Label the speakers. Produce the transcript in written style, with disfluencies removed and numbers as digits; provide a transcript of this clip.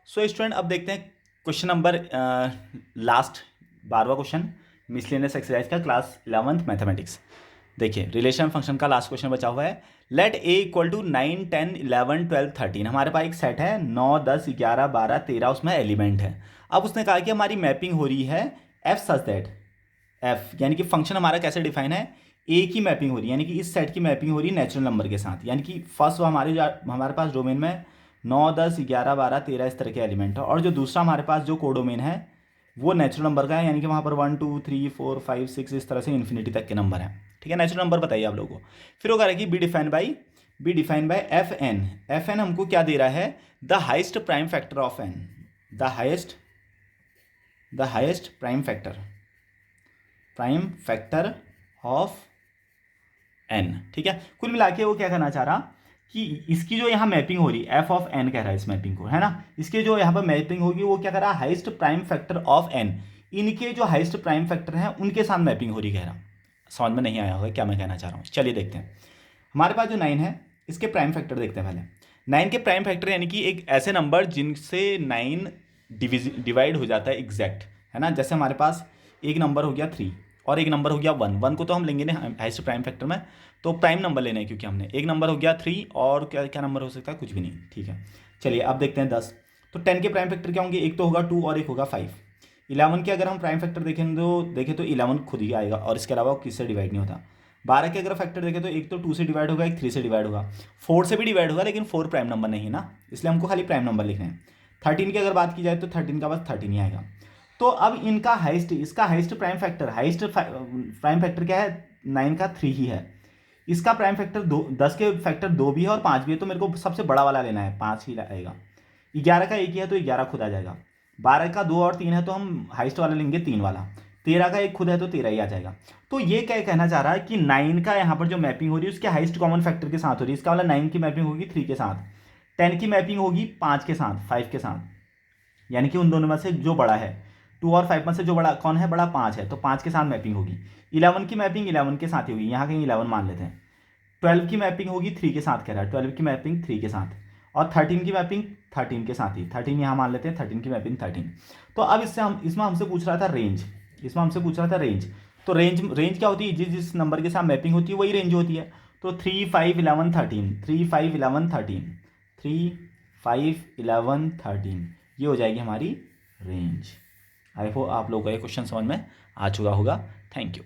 Speaker 1: So student अब देखते हैं क्वेश्चन नंबर लास्ट 12वां क्वेश्चन मिसलेनियस एक्सरसाइज का क्लास 11th मैथमेटिक्स। देखिए रिलेशन फंक्शन का लास्ट क्वेश्चन बचा हुआ है। Let A equal to 9 10 11 12 13। हमारे पास एक सेट है 9 10 11 12 13, उसमें एलिमेंट है। अब उसने कहा कि हमारी मैपिंग हो रही है एफ सच दैट एफ, यानी कि फंक्शन हमारा कैसे डिफाइन है, ए की मैपिंग हो रही है, यानी कि इस सेट की मैपिंग हो रही है नेचुरल नंबर के साथ। यानी कि फर्स्ट हमारे पास डोमेन में 9 10 11 12 13 इस तरह के एलिमेंट है, और जो दूसरा हमारे पास जो कोडोमेन है वो नेचुरल नंबर का है, यानी कि वहाँ पर 1 2 3 4 5 6 इस तरह से इन्फिनिटी तक के नंबर हैं। ठीक है, नेचुरल नंबर बताइए आप लोगों को। फिर वो कह रहा है कि be define by F N हमको क्या दे रहा है, the highest prime factor of N, the highest prime factor of N. ठीक है, कुल मिला के वो क्या करना चाह रहा कि इसकी जो यहाँ मैपिंग हो रही है एफ ऑफ एन कह रहा है इस मैपिंग को, है ना। इसके जो यहाँ पर मैपिंग होगी वो क्या कर रहा है, highest prime factor of N, इनके जो हाइस्ट प्राइम फैक्टर हैं उनके साथ मैपिंग हो रही कह रहा। समझ में नहीं आया होगा क्या मैं कहना चाह रहा हूँ, चलिए देखते हैं। हमारे पास जो 9 है इसके प्राइम फैक्टर देखते हैं पहले। 9 के प्राइम फैक्टर यानी कि एक ऐसे नंबर जिनसे 9 डिवाइड हो जाता है एग्जैक्ट, है ना। जैसे हमारे पास एक नंबर हो गया 3 और एक नंबर हो गया 1 को तो हम लेंगे ना हाइस्ट प्राइम फैक्टर में, तो प्राइम नंबर लेना है क्योंकि हमने एक नंबर हो गया 3 और क्या क्या नंबर हो सकता है, कुछ भी नहीं। ठीक है, चलिए अब देखते हैं 10। तो 10 के प्राइम फैक्टर क्या होंगे, एक तो होगा 2 और एक होगा 5। 11 के अगर हम प्राइम फैक्टर देखें तो 11 खुद ही आएगा और इसके अलावा किससे डिवाइड नहीं होता। 12 के अगर फैक्टर देखें तो एक तो 2 से डिवाइड होगा, एक 3 से डिवाइड होगा, 4 से भी डिवाइड होगा, लेकिन 4 प्राइम नंबर नहीं है ना, इसलिए हमको खाली प्राइम नंबर लिखना है। 13 की अगर बात की जाए तो 13 का बस 13 ही आएगा। तो अब इनका इसका हाइस्ट प्राइम फैक्टर क्या है, 9 का 3 ही है। इसका प्राइम फैक्टर 10 के फैक्टर 2 भी है और 5 भी है, तो मेरे को सबसे बड़ा वाला लेना है, 5 ही आएगा। 11 का एक ही है तो 11 खुद आ जाएगा। 12 का 2 और 3 है तो हम हाइस्ट वाला लेंगे 3 वाला। 13 का एक खुद है तो 13 ही आ जाएगा। तो ये क्या कहना चाह रहा है कि 9 का यहाँ पर जो मैपिंग हो रही है उसके हाइस्ट कॉमन फैक्टर के साथ हो रही है। इसका वाला 9 की मैपिंग होगी 3 के साथ, 10 की मैपिंग होगी 5 के साथ, 5 के साथ, यानी कि उन दोनों में से जो बड़ा है। 2 और 5 में से जो बड़ा कौन है, बड़ा 5 है, तो 5 के साथ मैपिंग होगी। 11 की मैपिंग 11 के साथ ही होगी, यहाँ कहीं 11 मान लेते हैं। 12 की मैपिंग होगी 3 के साथ, कह रहा है 12 की मैपिंग 3 के साथ, और 13 की मैपिंग 13 के साथ ही, 13 यहाँ मान लेते हैं, 13 की मैपिंग 13। तो अब इसमें हमसे पूछ रहा था रेंज, तो रेंज क्या होती है, जिस नंबर के साथ मैपिंग होती है वही रेंज होती है। तो 3 5 11 13, 3 5 11 13, 3 5 11 13, ये हो जाएगी हमारी रेंज। आई होप आप लोगों को ये क्वेश्चन समझ में आ चुका होगा। Thank you.